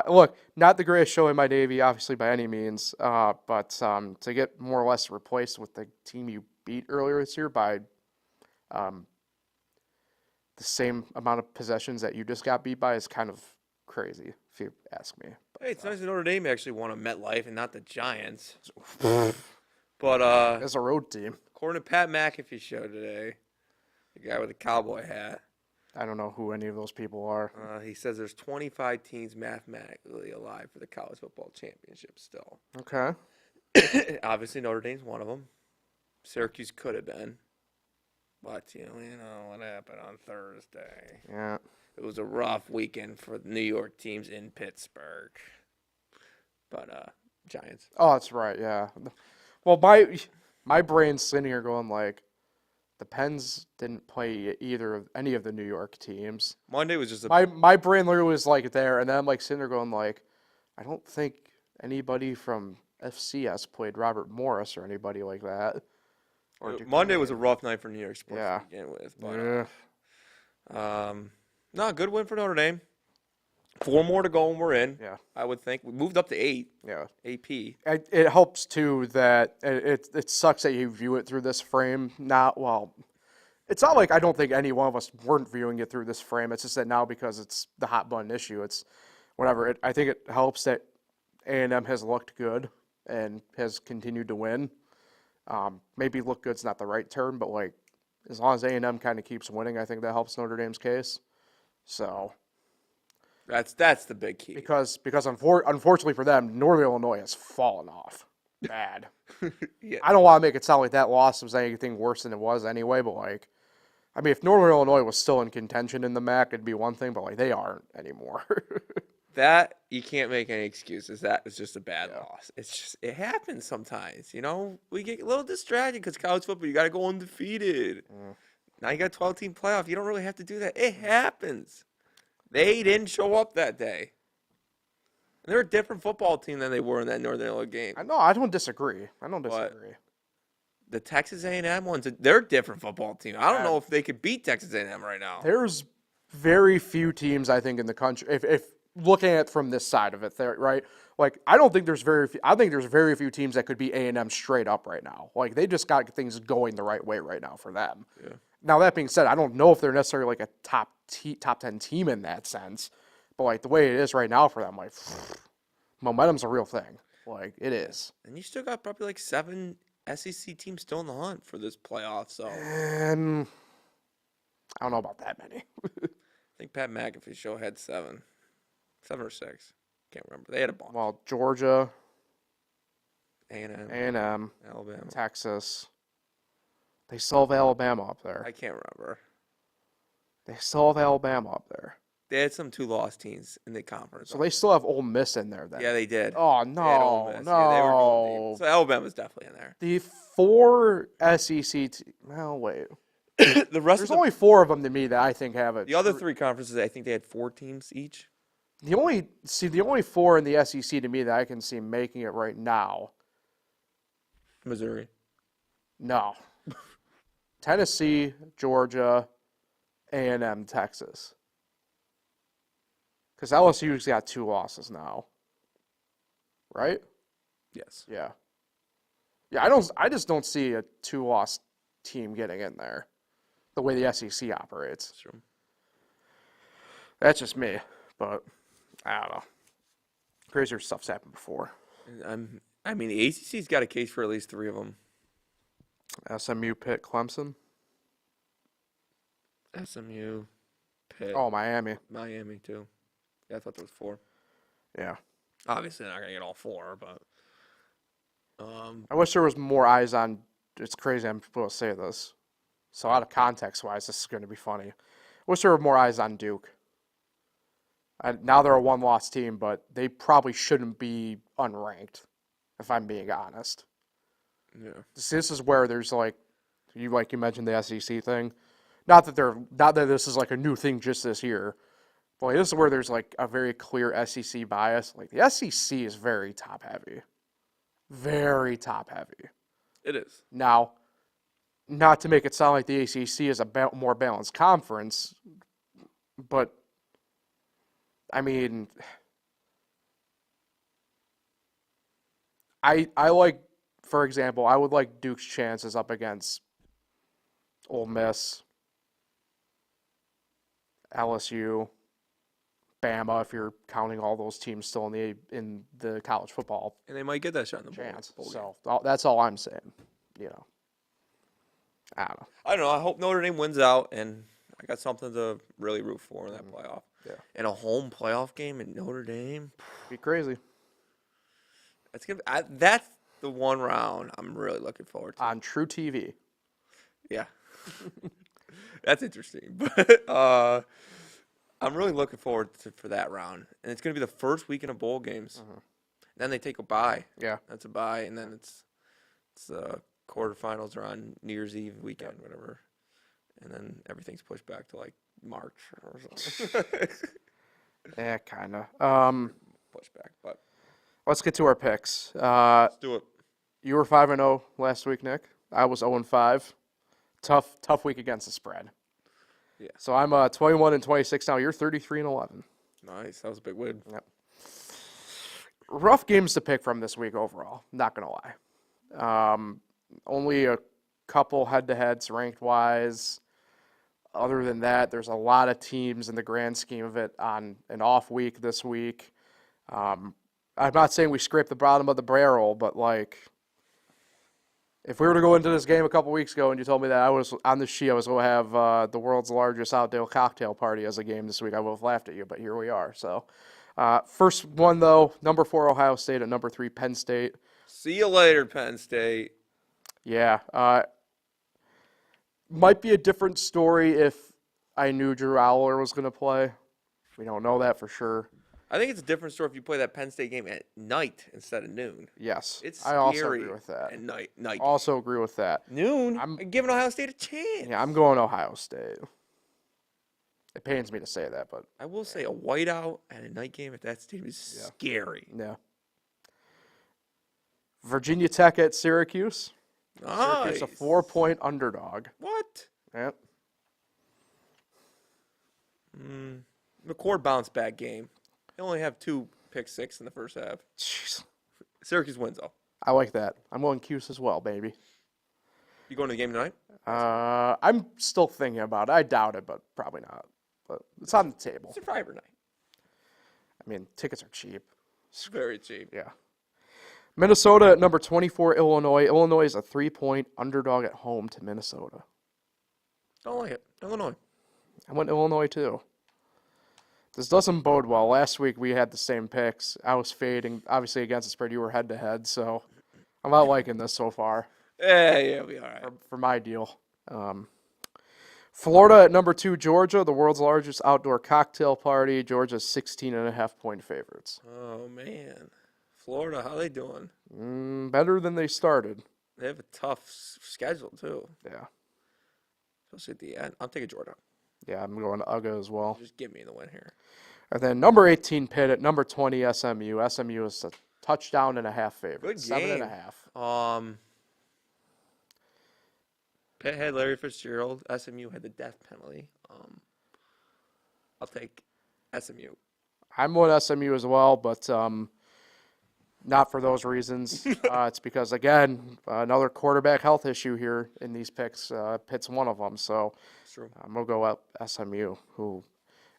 look, not the greatest showing by Navy, obviously, by any means. But to get more or less replaced with the team you beat earlier this year by the same amount of possessions that you just got beat by is kind of crazy, if you ask me. Hey, it's nice that Notre Dame actually won a MetLife and not the Giants. But as a road team. According to Pat McAfee show today, the guy with the cowboy hat, I don't know who any of those people are. he says there's 25 teams mathematically alive for the college football championship still. Okay. Obviously, Notre Dame's one of them. Syracuse could have been. But, you know what happened on Thursday. Yeah. It was a rough weekend for the New York teams in Pittsburgh. But, Giants. Oh, that's right, yeah. Well, my brain's sitting here going like, the Pens didn't play any of the New York teams. Monday was just my brain literally was like there, and then I'm like sitting there going like, I don't think anybody from FCS played Robert Morris or anybody like that. Monday was a rough night for New York sports yeah. to begin with. But, no, good win for Notre Dame. 4 more to go and we're in. Yeah. I would think. We moved up to 8. Yeah. AP. It helps too that it sucks that you view it through this frame. It's not like I don't think any one of us weren't viewing it through this frame. It's just that now because it's the hot button issue, it's whatever. I think it helps that A&M has looked good and has continued to win. Maybe look good's not the right term, but like as long as A&M kind of keeps winning, I think that helps Notre Dame's case. So That's the big key. because unfortunately for them, Northern Illinois has fallen off bad. Yeah. I don't want to make it sound like that loss was anything worse than it was anyway, but like, I mean, if Northern Illinois was still in contention in the MAC, it'd be one thing, but like they aren't anymore. That you can't make any excuses. That is just a bad loss. It happens sometimes. You know, we get a little distracted because college football, you got to go undefeated. Now you got a 12-team playoff. You don't really have to do that. It happens. They didn't show up that day. And they're a different football team than they were in that Northern Illinois game. I know. I don't disagree. The Texas A&M ones, they're a different football team. I don't know if they could beat Texas A&M right now. There's very few teams I think in the country. If looking at it from this side of it, there, right? Like I think there's very few teams that could beat A&M straight up right now. Like they just got things going the right way right now for them. Yeah. Now that being said, I don't know if they're necessarily like a top 10 team in that sense, but like the way it is right now for them, like momentum's a real thing. Like it is. And you still got probably like 7 SEC teams still in the hunt for this playoff. So And I don't know about that many. I think Pat McAfee show had 7 or 6. Can't remember. They had a bunch. Well, Georgia, A&M, Alabama, Alabama. Texas. They still have Alabama up there. I can't remember. They still have Alabama up there. They had some 2-loss teams in the conference. So they still have Ole Miss in there then. Yeah, they did. Oh, They had Ole no, Miss. Yeah, they were a good no. team. So Alabama's definitely in there. The 4 SEC well, wait. The rest There's of only 4 of them to me that I think have it. the other 3 conferences, I think they had 4 teams each. The only 4 in the SEC to me that I can see making it right now. Missouri. No. Tennessee, Georgia, A&M, Texas. Because LSU's got 2 losses now. Right? Yes. Yeah. Yeah, I just don't see a 2-loss team getting in there. The way the SEC operates. That's true. That's just me. But I don't know. Crazier stuff's happened before. I mean, the ACC's got a case for at least 3 of them. SMU, Pitt, Clemson. SMU, Pitt, Oh, Miami. Miami too. Yeah, I thought there was 4. Yeah. Obviously, they're not gonna get all 4, but I wish there was more eyes on. It's crazy I'm supposed to say this. So out of context-wise, this is going to be funny. I wish there were more eyes on Duke. Now they're a 1-loss team, but they probably shouldn't be unranked, if I'm being honest. yeah, This is where there's like you mentioned the SEC thing. Not that this is like a new thing just this year. But like, this is where there's like a very clear SEC bias. Like the SEC is very top heavy. Very top heavy. it is. Now, not to make it sound like the ACC is a more balanced conference, but I mean, I like, for example, I would like Duke's chances up against Ole Miss, LSU, Bama, if you're counting all those teams still in the college football And they might get that shot in the chance. bowl game. So that's all I'm saying. You know, I don't know. I don't know. I hope Notre Dame wins out, and I got something to really root for in that playoff. Yeah. And a home playoff game in Notre Dame. Be crazy That's the one round I'm really looking forward to. on True TV. Yeah. That's interesting. But I'm really looking forward for that round. And it's going to be the first weekend of bowl games. Then they take a bye. Yeah. That's a bye. And then it's quarterfinals are on New Year's Eve weekend, whatever. And then everything's pushed back to like March or something. Yeah, kind of. Pushed back. But Let's get to our picks. let's do it. You were 5-0 last week, Nick. I was 0-5. Tough week against the spread. Yeah. So I'm 21-26 now. You're 33-11. Nice. That was a big win. Yep. Rough games to pick from this week overall. Not gonna lie. Only a couple head-to-heads ranked wise. Other than that, there's a lot of teams in the grand scheme of it on an off week this week. I'm not saying we scraped the bottom of the barrel, but like, if we were to go into this game a couple weeks ago and you told me that I was on the sheet, I was going to have the world's largest outdoor cocktail party as a game this week, I would have laughed at you, but here we are. So, first one, though, number 4 Ohio State at number 3 Penn State. See you later, Penn State. Yeah. Might be a different story if I knew Drew Aller was going to play. We don't know that for sure. I think it's a different story if you play that Penn State game at night instead of noon. Yes. It's I also scary agree with that. at night. Also agree with that. Noon? I'm giving Ohio State a chance. Yeah, I'm going Ohio State. It pains me to say that, but I will say a whiteout at a night game at that stadium is scary. yeah. Virginia Tech at Syracuse. Nice. Syracuse, a 4-point underdog. What? Yep. McCord bounce back game. They only have 2 pick six in the first half. Jeez. Syracuse wins though. I like that. I'm going Cuse as well, baby. You going to the game tonight? I'm still thinking about it. I doubt it, but probably not. But it's on the table. Survivor night. I mean, tickets are cheap. It's very cheap. Yeah. Minnesota at number 24, Illinois. Illinois is a 3-point underdog at home to Minnesota. Don't like it. Illinois. I went Illinois too. This doesn't bode well. Last week we had the same picks. I was fading, obviously against the spread. You were head-to-head, so I'm not liking this so far. Yeah, we'll be all right. For my deal. Florida at number 2, Georgia, the world's largest outdoor cocktail party. Georgia's 16.5-point favorites. Oh, man. Florida, how they doing? Better than they started. They have a tough schedule, too. Yeah. Especially at the end. I'm taking Georgia. Yeah, I'm going to UGA as well. Just give me the win here. And then number 18, Pitt at number 20, SMU. SMU is a touchdown and a half favorite. Good game. 7.5. Pitt had Larry Fitzgerald. SMU had the death penalty. I'll take SMU. I'm on SMU as well, but not for those reasons. It's because, again, another quarterback health issue here in these picks. Pitt's one of them, so True. I'm going to go up SMU, who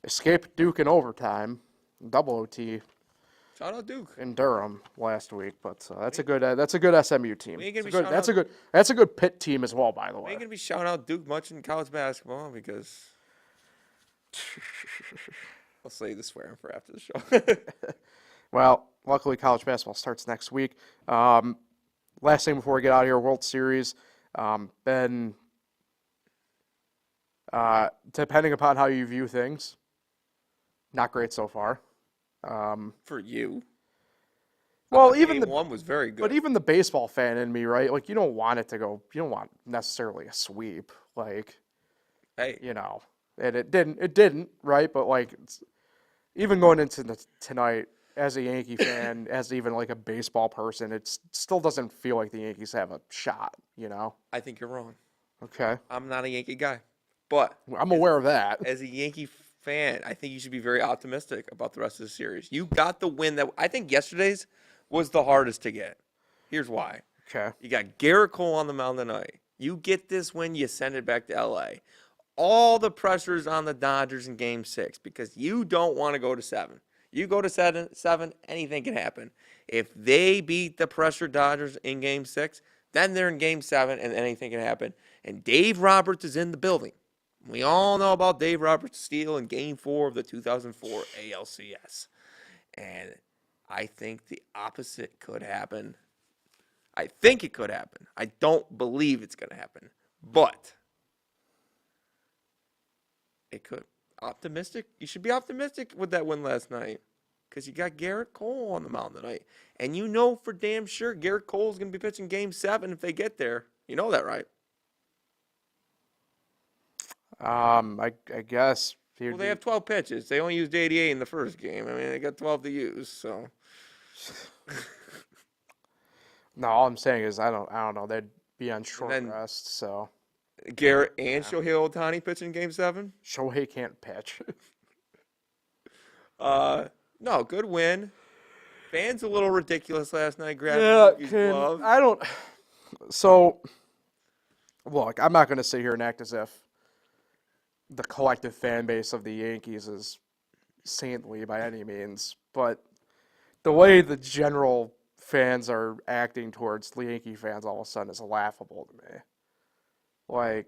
escaped Duke in overtime, double OT Shout out Duke. in Durham last week. But that's a good SMU team. We ain't gonna be That's a good Pitt team as well, by the We way. ain't going to be shouting out Duke much in college basketball because I'll save the swearing for after the show. Well, luckily college basketball starts next week. Last thing before we get out of here, World Series. Been, depending upon how you view things, not great so far. For you. Well, even Game one was very good. but even the baseball fan in me, right? Like, you don't want it to go. You don't want necessarily a sweep. Like, Hey, you know, and it didn't, right? But like, even going into tonight, as a Yankee fan, as even like a baseball person, it still doesn't feel like the Yankees have a shot, you know? I think you're wrong. Okay. I'm not a Yankee guy. But I'm aware of that. as a Yankee fan, I think you should be very optimistic about the rest of the series. You got the win that I think yesterday's was the hardest to get. Here's why. Okay. You got Garrett Cole on the mound tonight. You get this win, you send it back to L.A. All the pressure's on the Dodgers in Game 6 because you don't want to go to 7. You go to 7, anything can happen. If they beat the pressure Dodgers in Game 6, then they're in Game 7 and anything can happen. And Dave Roberts is in the building. We all know about Dave Roberts' steal in Game 4 of the 2004 ALCS. And I think the opposite could happen. I think it could happen. I don't believe it's going to happen. But it could. Optimistic? You should be optimistic with that win last night because you got Garrett Cole on the mound tonight. And you know for damn sure Garrett Cole's going to be pitching Game 7 if they get there. You know that, right? I guess. Well, they have 12 pitches. They only used 88 in the first game. I mean, they got 12 to use, so. No, all I'm saying is I don't know. They'd be on short then- rest, so Garrett and Shohei Ohtani pitching Game 7? Shohei can't pitch. No, good win. Fans a little ridiculous last night grabbing Yeah, Mookie's glove. I don't. So, look, I'm not going to sit here and act as if the collective fan base of the Yankees is saintly by any means, but the way the general fans are acting towards the Yankee fans all of a sudden is laughable to me. Like,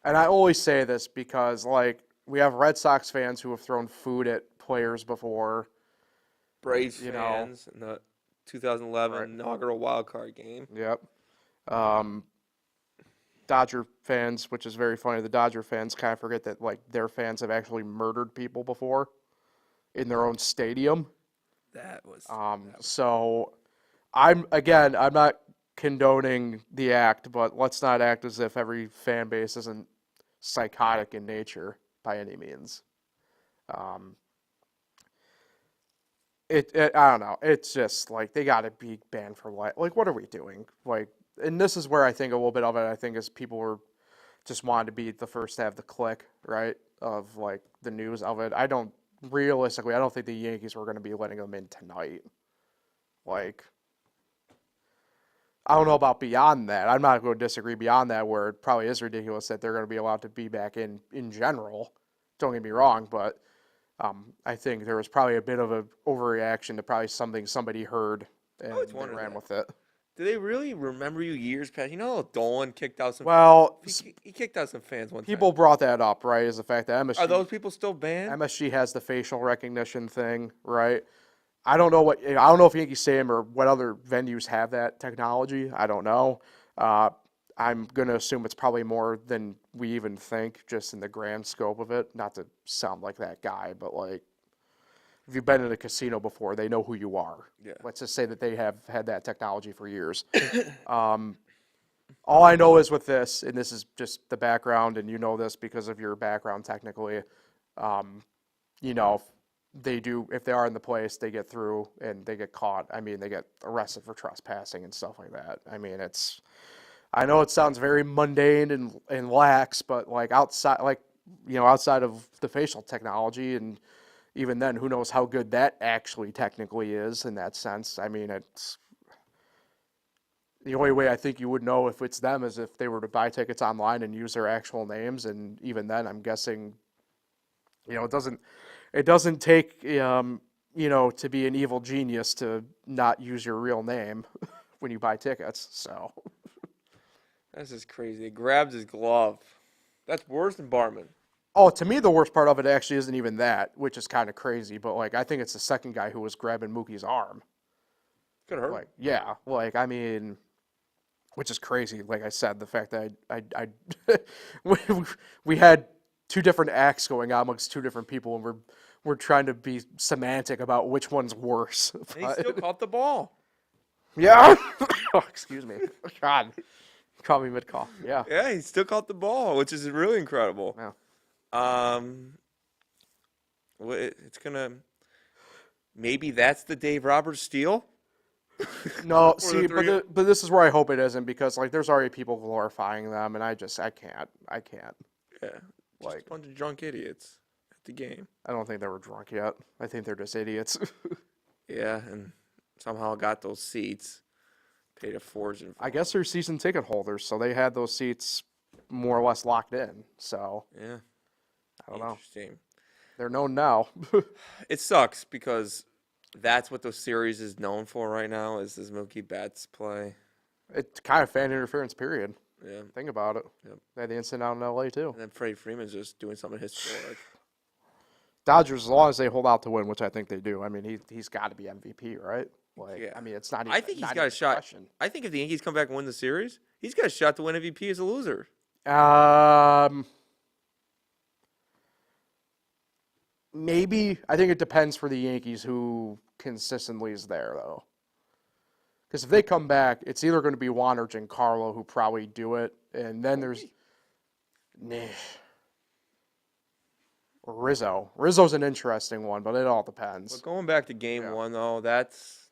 and I always say this because, like, we have Red Sox fans who have thrown food at players before. Braves you know. fans in the 2011 Right. inaugural wild card game. Yep. Dodger fans, which is very funny, the Dodger fans kind of forget that, like, their fans have actually murdered people before in their own stadium. That was So I'm not condoning the act, but let's not act as if every fan base isn't psychotic in nature by any means. I don't know. It's just like they got to be banned for life. Like, what are we doing? Like, and this is where I think a little bit of it, I think, is people were just wanted to be the first to have the click, right, of, like, the news of it. I don't think the Yankees were going to be letting them in tonight. Like, I don't know about beyond that. I'm not going to disagree beyond that, where it probably is ridiculous that they're going to be allowed to be back in general. Don't get me wrong, but I think there was probably a bit of an overreaction to probably something somebody heard and they ran with it. Do they really remember you years past? You know, Dolan kicked out some. Well, he kicked out some fans one people time. brought that up, right? Is the fact that Are those people still banned? MSG has the facial recognition thing, right? I don't know if Yankee Stadium or what other venues have that technology. I don't know. I'm going to assume it's probably more than we even think, just in the grand scope of it. Not to sound like that guy, but, like, if you've been in a casino before, they know who you are. Yeah. Let's just say that they have had that technology for years. All I know is with this, and this is just the background, and you know this because of your background technically, if they are in the place, they get through and they get caught. I mean, they get arrested for trespassing and stuff like that. I mean, I know it sounds very mundane and lax, but, like, outside of the facial technology, and even then, who knows how good that actually technically is in that sense. I mean, it's the only way I think you would know if it's them is if they were to buy tickets online and use their actual names, and even then, I'm guessing, it doesn't take to be an evil genius to not use your real name when you buy tickets. So That's just crazy. They grabbed his glove. That's worse than Bartman. Oh, to me, the worst part of it actually isn't even that, which is kind of crazy. But, like, I think it's the second guy who was grabbing Mookie's arm. Could hurt. Like, yeah, like, I mean, which is crazy. Like I said, the fact that we had two different acts going on amongst two different people, and we're trying to be semantic about which one's worse. And he still caught the ball. Yeah. Oh, excuse me. God, caught me mid cough. Yeah. Yeah, he still caught the ball, which is really incredible. Yeah. It's gonna. Maybe that's the Dave Roberts steal. No, see, but this is where I hope it isn't, because, like, there's already people glorifying them, and I can't. Yeah, just a bunch of drunk idiots at the game. I don't think they were drunk yet. I think they're just idiots. Yeah, and somehow got those seats. Paid a fortune. I guess they're season ticket holders, so they had those seats more or less locked in. So yeah, I don't know. Interesting. They're known now. It sucks because that's what the series is known for right now, is this Mookie Betts play. It's kind of fan interference, period. Yeah. Think about it. Yep. They had the incident out in L.A. too. And then Freddie Freeman's just doing something historic. Dodgers, as long as they hold out to win, which I think they do. I mean, he's got to be MVP, right? Like, Yeah. I mean, it's not even. I think he's got a shot. Question. I think if the Yankees come back and win the series, he's got a shot to win MVP as a loser. Maybe. I think it depends for the Yankees who consistently is there, though. Because if they come back, it's either going to be Juan or Giancarlo who probably do it, and then there's or Rizzo. Rizzo's an interesting one, but it all depends. But going back to Game 1, though, that's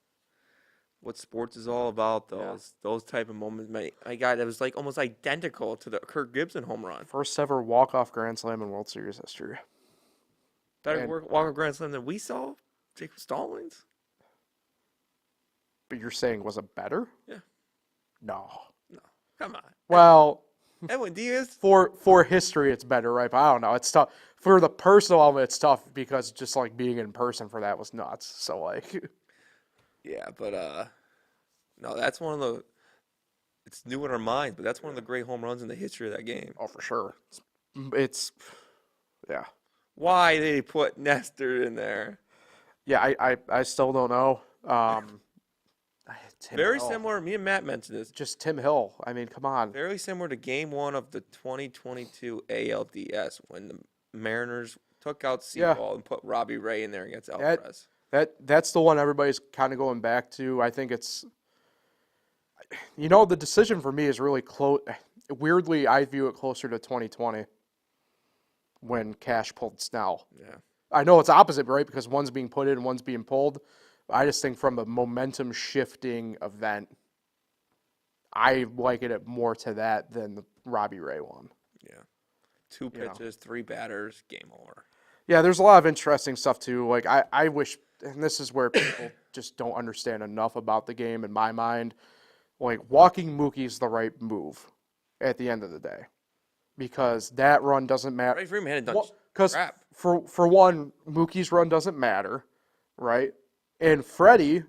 what sports is all about. Those type of moments. My God, it was like almost identical to the Kirk Gibson home run. First ever walk-off Grand Slam in World Series history. And- walk-off grand slam than we saw? Jacob Stallings? But you're saying was it better? Yeah. No. No. Come on. Well, Edwin Diaz? for history, it's better, right? But I don't know. It's tough. For the personal element, it's tough because just like being in person for that was nuts. So like, Yeah, but no, that's one of the. It's new in our minds, but that's one of the great home runs in the history of that game. oh, for sure. It's yeah. Why did he put Nestor in there? Yeah, I still don't know. Tim Very Hill. similar. Me and Matt mentioned this. Just Tim Hill. I mean, come on. Very similar to Game 1 of the 2022 ALDS when the Mariners took out Yeah. Seaball and put Robbie Ray in there against Alvarez. That's the one everybody's kind of going back to. I think it's, the decision for me is really close. Weirdly, I view it closer to 2020 when Cash pulled Snell. Yeah. I know it's opposite, right? Because one's being put in and one's being pulled. I just think from a momentum shifting event, I liken it more to that than the Robbie Ray one. Yeah. 2 pitches, 3 batters, game over. Yeah, there's a lot of interesting stuff too. Like I wish, and this is where people just don't understand enough about the game in my mind. Like walking Mookie's the right move at the end of the day, because that run doesn't matter. Freddie Freeman had done Because crap. for one, Mookie's run doesn't matter, right? And Freddie,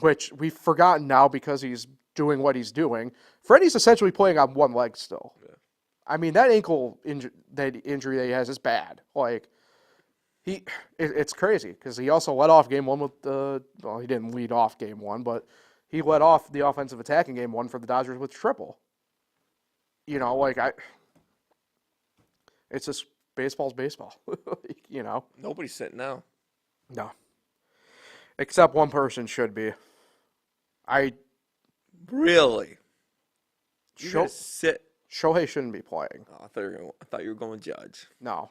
which we've forgotten now because he's doing what he's doing, Freddie's essentially playing on one leg still. Yeah. I mean, that ankle injury that he has is bad. Like, it's crazy because he also led off game 1 with the, well, he didn't lead off game 1, but he led off the offensive attack in game 1 for the Dodgers with triple. It's just baseball's baseball, Nobody's sitting now. No. Except one person should be. Really? You're gonna sit. Shohei shouldn't be playing. Oh, I thought you were going Judge. No,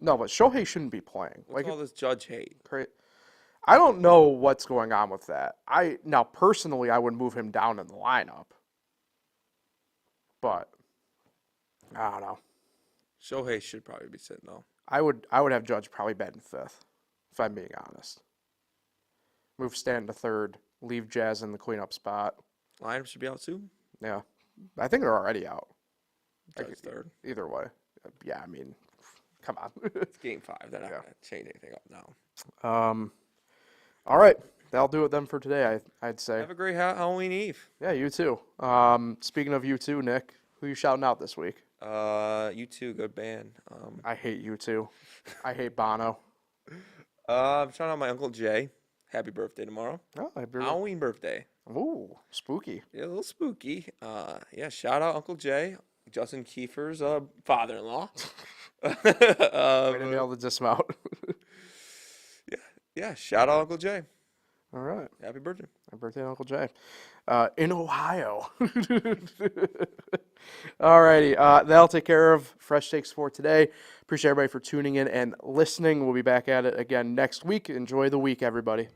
but Shohei shouldn't be playing. What's all this Judge hate? I don't know what's going on with that. Now personally, I would move him down in the lineup, but I don't know. Shohei should probably be sitting though. I would have Judge probably batting 5th, if I'm being honest. Move Stanton to 3rd, leave Jazz in the cleanup spot. Lineup should be out soon. Yeah, I think they're already out. Judge 3rd. Either way, yeah. I mean, come on. It's Game 5. They're not gonna change anything up now. All right, that'll do it then for today. I'd say. Have a great Halloween Eve. Yeah, you too. Speaking of you too, Nick, who you shouting out this week? You too, good band. I hate you too. I hate Bono. I'm shouting out my Uncle Jay. Happy birthday tomorrow. Oh, Halloween birthday. Ooh, spooky. Yeah, a little spooky. Yeah, shout out Uncle Jay, Justin Kiefer's father-in-law. Way to nail the dismount. Yeah, shout out Uncle Jay. All right. Happy birthday. Happy birthday, Uncle Jay. In Ohio. All righty. That'll take care of Fresh Takes for today. Appreciate everybody for tuning in and listening. We'll be back at it again next week. Enjoy the week, everybody.